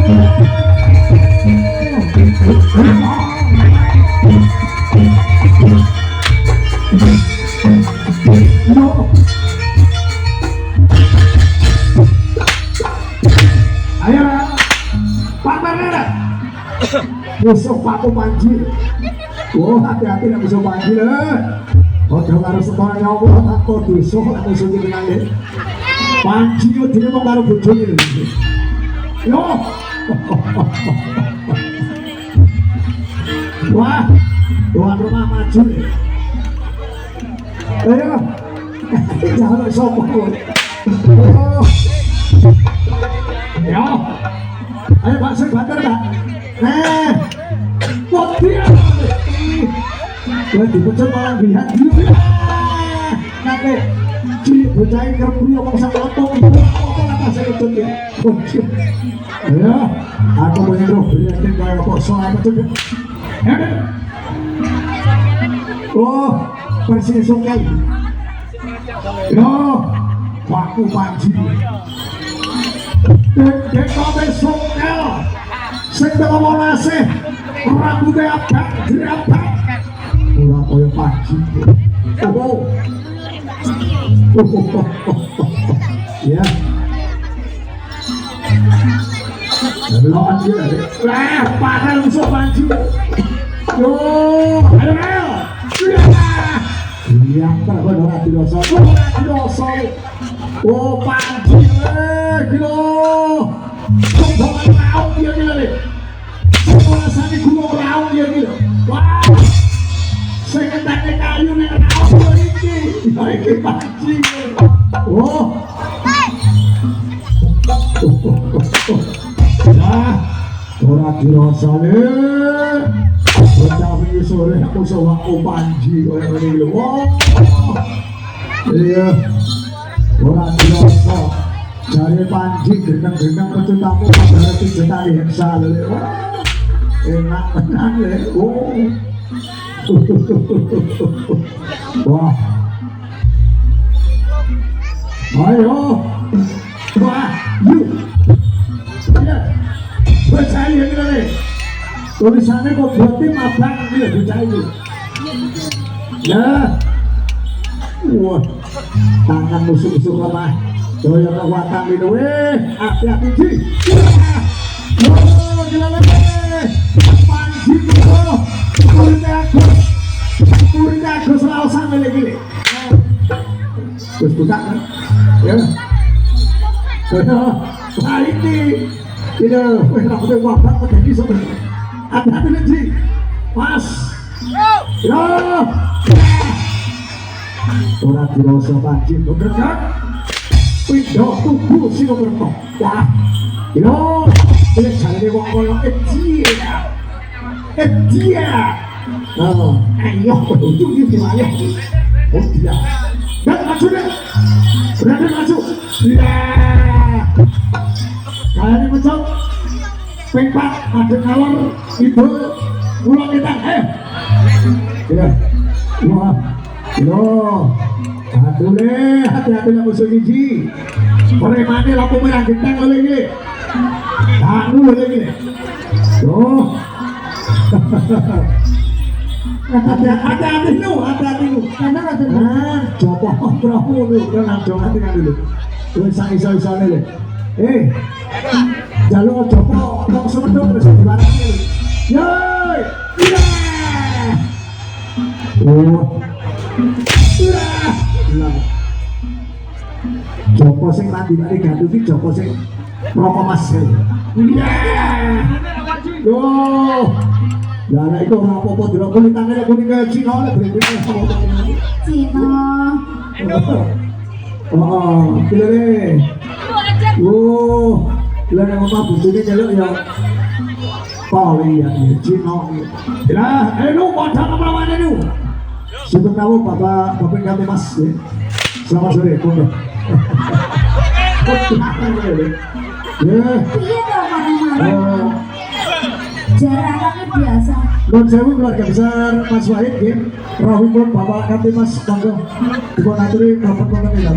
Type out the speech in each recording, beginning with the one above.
Ayo, Pak Marnana. Musuh Pak Panji. Oh, hati-hati nak musuh Panji lah. Ojo karo sekolah nyawa tak kok musuh atau suci dengan Panji yo dene mau karo bojone. Yo. Wah, tuan rumah maju nih. Ayo, jangan sombong. Oh. Yo, ayo Pak Sir Banter Pak. Dia. Wah, dipecut malah lihat dia. Nanti cilik bocah kerbu ngomong sama otong. Apa kata saya pecut ya? Ayo, aku mau nyuruh beliatin kayak apa soal pecut ya. Oh, persis sungkai. Yo, Paku Panji. Dek kowe sungkel. Sing ngomong nase, rambutnya abang, dirabang. Ora kaya Panji. Oh. Ya. Lawan dia. Padahal musuh Panji. Yo, ayo. Yang terbaik ora didosa. Didosa. Oh, Panji gila. Kok laut dia gila nih. Rasanya gunung laut dia gila. Wah. Saya ketanya kayu nih laut ini. Ini Panji. Oh. Nah, ora dirasa nih. Tapi sore aku sewa Panji kayak gini lho. Wah. Iya. Ora dirasa. Dari Panji gendang-gendang pecut tamu pada cerita heksa lho. Enak tenan lho. Oh. Wah. Ayo. Wah, yuk. Ya. Percaya kita nih. Tulisannya kok buatin abang dia percaya. Ya. Wah. Tangan musuh-musuh lemah. Doya kekuatan itu. Hati-hati Ji. Oh, gila lagi. Panji itu. Kuritnya aku selalu sampai lagi. Terus buka kan? Ya. Nah ini. Ini. Rambutnya wabak. Jadi sebenarnya. Hati-hati Ji. Mas. Ya. Orang dirasa Panji bergerak. Pindah tubuh si nomor 4. Wah. Yo. Ini caranya kok koyok dia. Oh, ayo ujung di wilayah. Oh dia. Dan maju deh. Berani maju. Ya. Kalian mencok. Pengpak ada kawan itu ulang kita. Ya. Wah. Yo. Aduh deh, hati-hati lah musuh gigi. Peremane lampu merah genteng oleh gini. Tangguh oleh gini. Tuh. Hati-hati lu. Karena coba berapa lu. Jangan hati-hati dulu. Lu iso-iso dulu. Jalur coba mau semedok terus di barang ini. Yoi. Iya. Joko sing mandi nek gantung iki Joko sing rokok Mas. Iya. Yo. Lah iku ora apa-apa delok kulitane kuning kaya Cina lek brene Cina. Oh, pilih. Oh, pilih yang apa bujune nyeluk ya. Poli ya Cina. Lah, lu padha kemlawane lu. Sugeng tahu Bapak kami Mas ya. Selamat sore, Bunda. Iya dong, mana-mana. Jaraknya biasa. Nun sewu keluarga besar Mas Wahid ya. Rahipun Bapak kami Mas Bangga. Dipun aturi Bapak kami ya.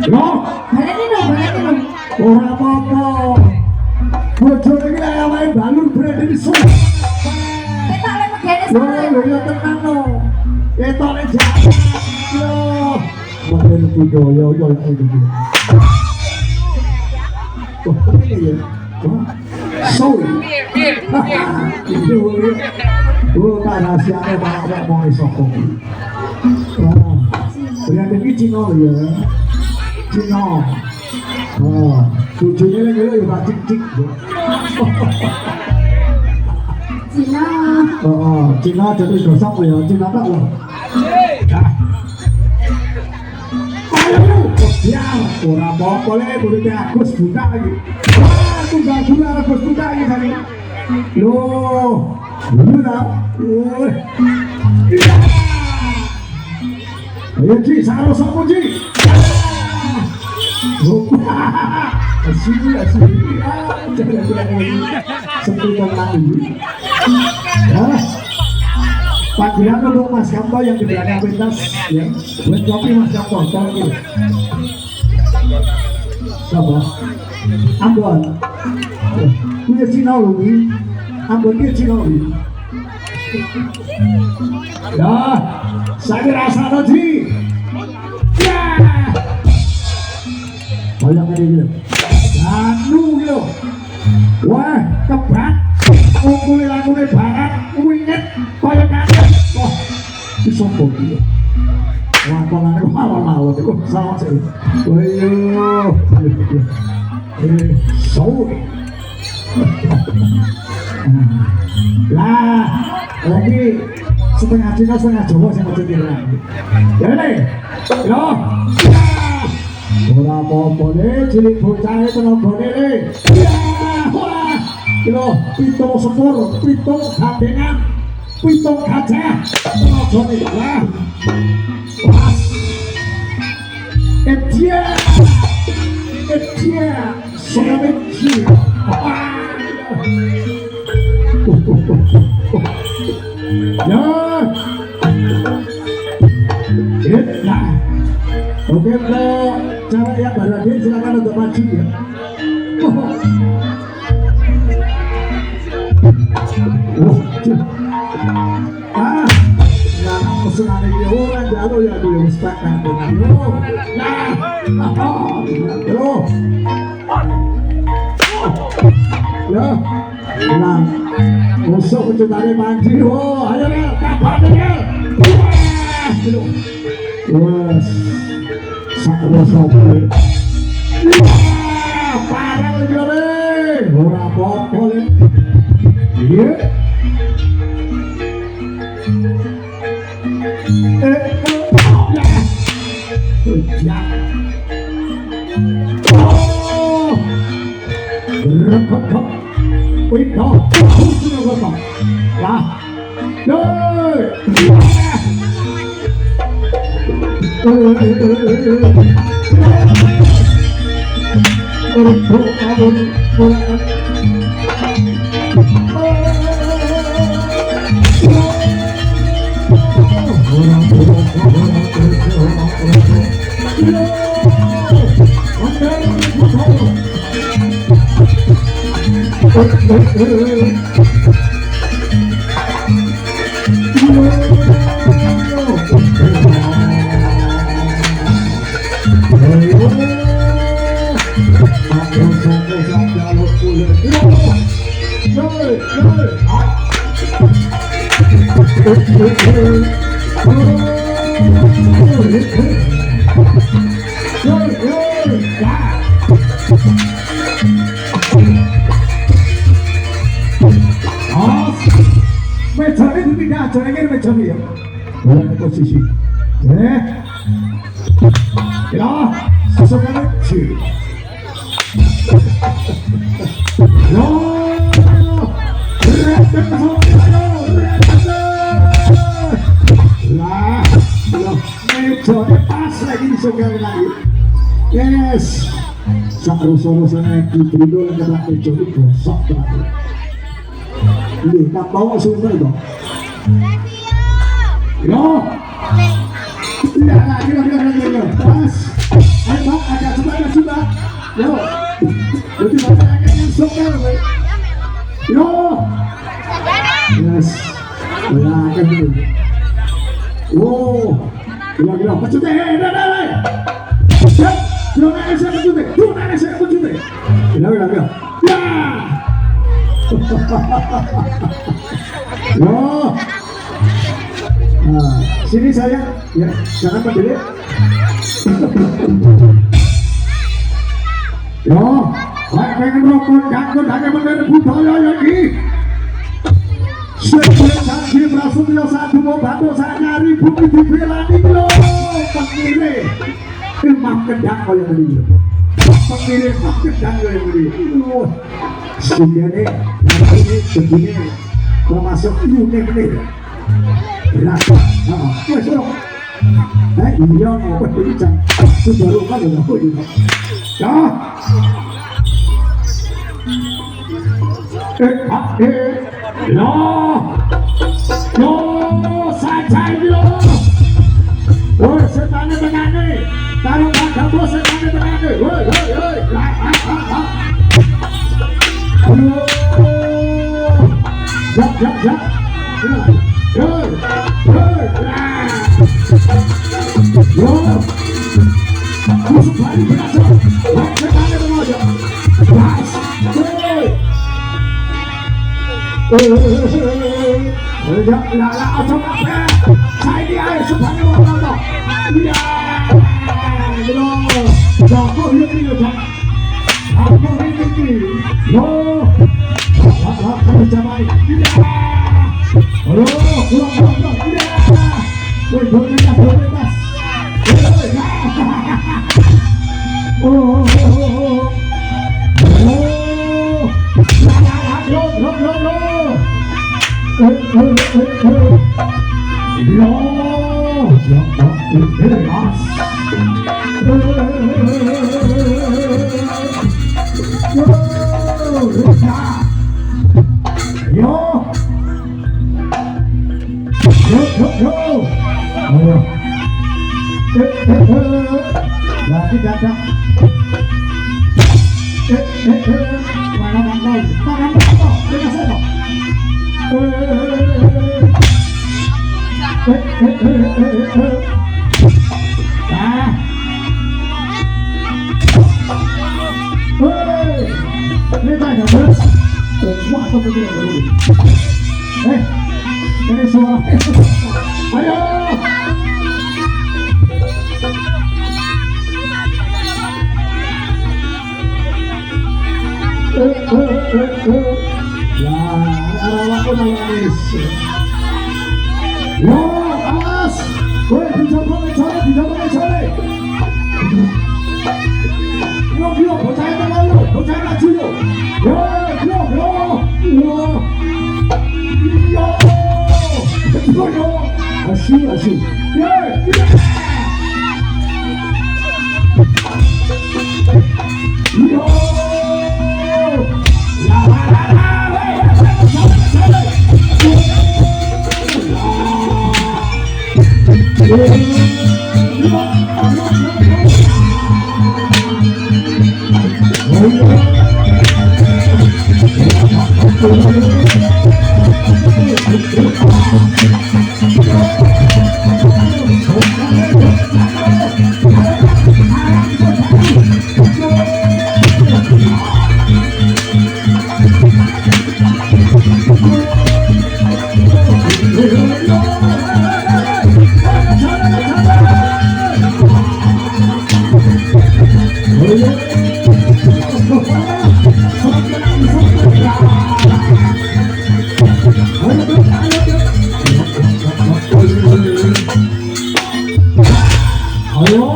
Yo, Balik ini dong. Ora apa-apa. Bojone iki kaya wae balur berada di sana. Kita oleh megene Yo, sana. yo tenan lo. Ketone jalan. Yo. Makan budaya yo iki. Oh, ini ya. Sorry. Oh, tak rahasianya banyak mau isokong. Wah, berarti ini Cina ya. Cina. Oh, tujuhnya lagi ya cik-cik. Cina. Oh, Cina jadi dosa ya. Cina tak loh. Ya, orang bawa boleh boleh Agus buka lagi. Wah, tunggal gula Agus buka lagi tadi. Loh, lu dah. Ayo Ji, saros sama Ji. Sini lah sini. Sepikan lagi. Panggilan untuk Mas Kamto yang di belakang pentas ya. Buat kopi Mas Kamto, tolong ini. Siapa? Ambon. Punya Cina loh ini. Ambon dia Cina loh ini. Ya, saya rasa tadi. Ya. Banyak ini gitu. Anu gitu. Wah, kebat. Ungkuli lakunya barang, winget, kaya kaget. Wah, disombong gitu. Lakonannya malah-malah, itu sama sih. Waduh, sorry. Lah, lagi setengah Cina, setengah Jawa saya mau cerita lagi. Jadi, yo, ora apa-apa nih, cilik bocah itu nonggone nih. Wah, yo, pitung sepur, pitung gandengan, pitung gajah, nonggone lah. Wah, dia, sudah dia. Ya, ya. Oke, kalau cara yang berada silakan untuk maju ya. Ah, nah, pesanan ini orang jauh ya dia respect dengan lo. Nah, nah, musuh kecintaannya Panji. Oh, ayo Rel, kapan Rel? Wes, sakro sopo. Parah lagi nih, ora apa-apa le. Iya. Ya. Oh, rekok. Wait, no, sudah berapa? Ya, meja ini tidak jalan ini meja ini ya. Boleh posisi. Ya, sesuatu sih. Meja pas lagi disegar lagi. Yes. Sarus-sarusnya diberikan ke belakang meja itu gosok banget. Ini tak bawa semua itu. Yo, ya lagi, pas. Ayo, agak coba. Yo. Ya kan gitu. Wow, gila pecutnya, deh. Siap, jangan saya pecutnya. Gila. Ya. Loh. Nah, sini saya, ya, jangan berdiri. Yo, pengen rokok, ganggu, bener budaya lagi. Sebelum sanksi prasetyo satu mau bantu saya nyari bukti dibelani lo pengirim imam kendang kaya ini pengirim imam kendang kaya ini sehingga ini begini termasuk unik nih berapa wes dong iya mau berbincang sudah lupa udah Loh, saja ini loh. Woi, setan benane. Taruh pada bos setan benane. Woi. Jak. Loh. Busuk lagi berasa. Setan benane. Pas. Coba saya di air sepanjang orang ya belum ini lagi datang ini suara ayo ya arah aku nangis yo awas gue bisa mencari yo percaya laju yo asyik ayo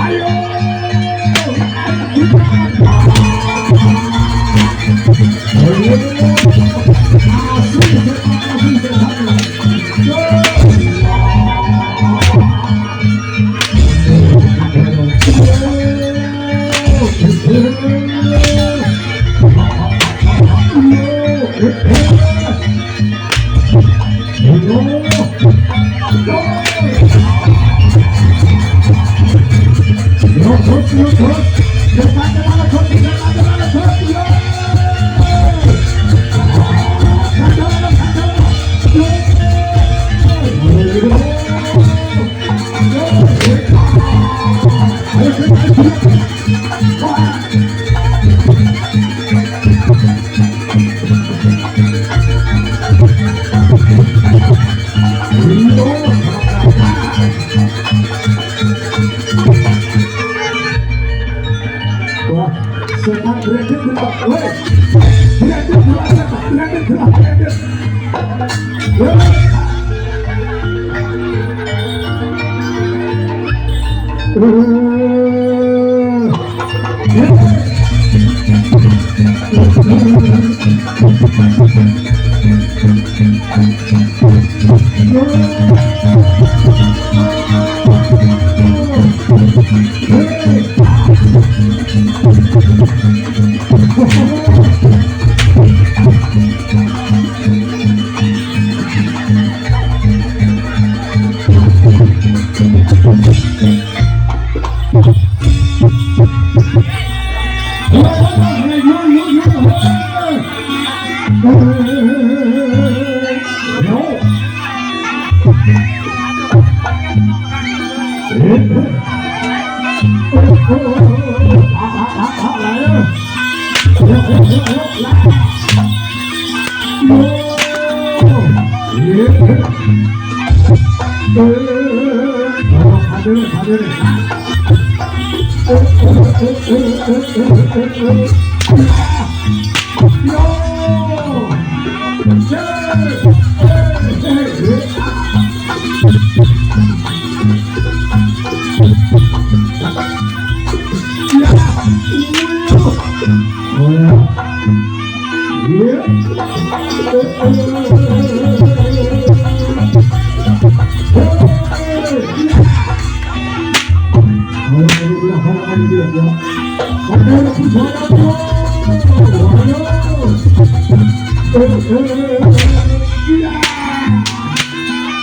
ayo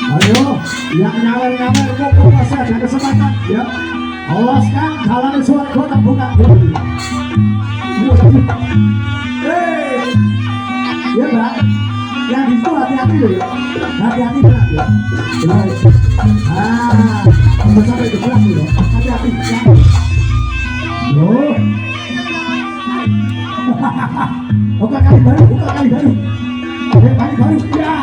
Ayo, yang nyawer-nyawer kok masih ada kesempatan ya. Awaskan jalan suara kota bukan dulu. Ya Mbak, yang itu hati-hati loh ya. Hati-hati berat ya. Sampai ke berat loh. Hati-hati. Loh. Buka kali baru. Kali baru. Ya.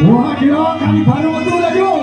Wah, kira kali baru betul lagi. Yo.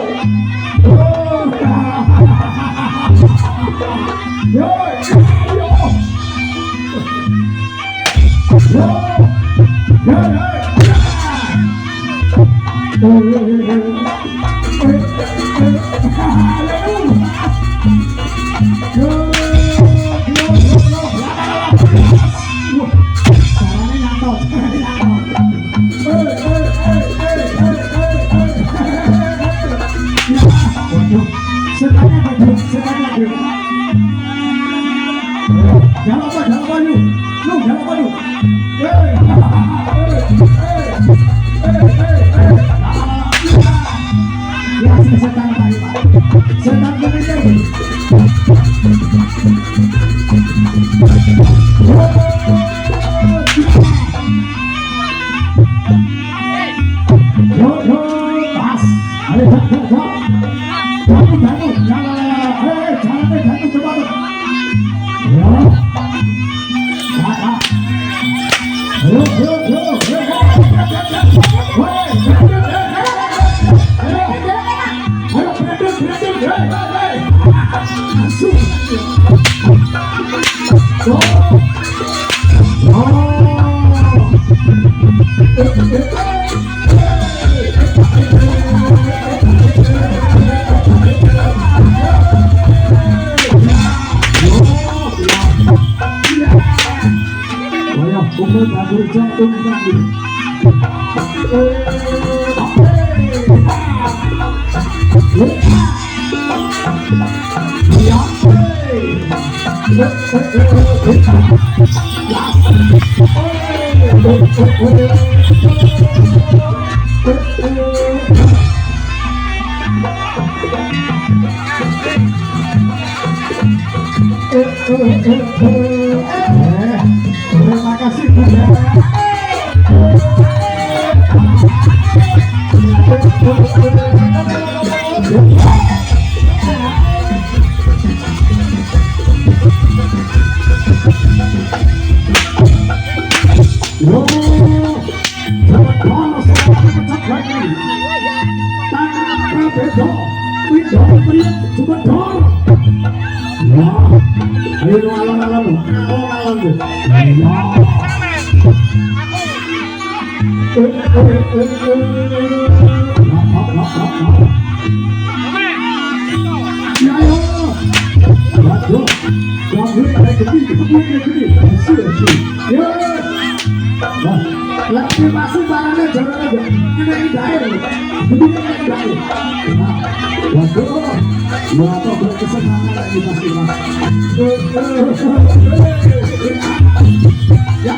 Terima kasih Bunda. Ayo alon-alon. Lagi masuk barangnya jangan aja kena hidayah jadi kena hidayah waduh berapa berkesenangan lagi pasti mas ya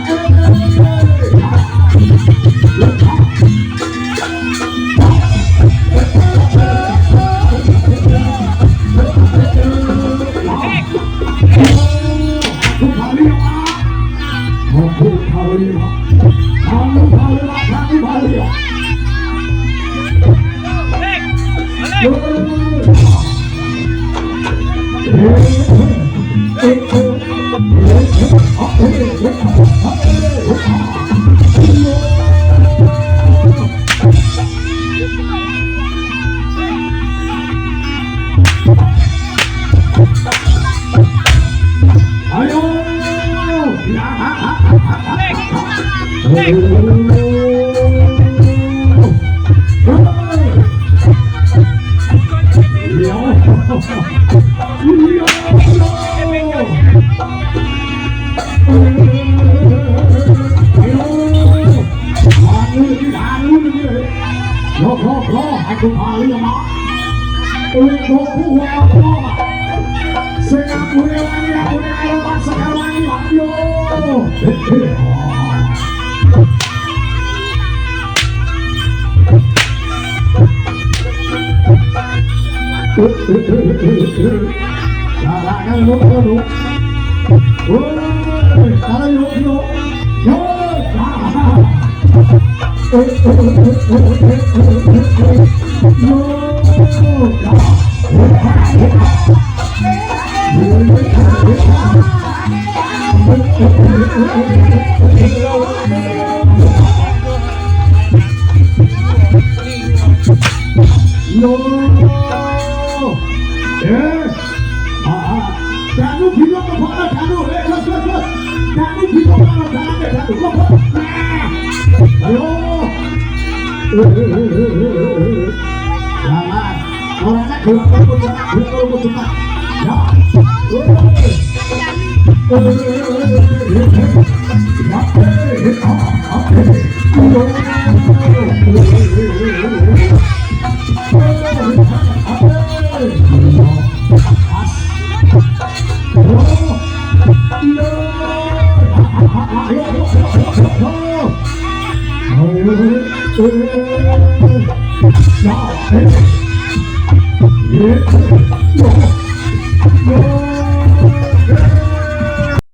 aku kali aku kali ya mak untuk kuat sekarang wangi aku aerobat sekarang yo Caranya lu cara yuk Kamu bilang kepada kamu, kamu bilang kepada kamu, ayo, jangan, orangnya gelap kamu cepat, ya, Yeah.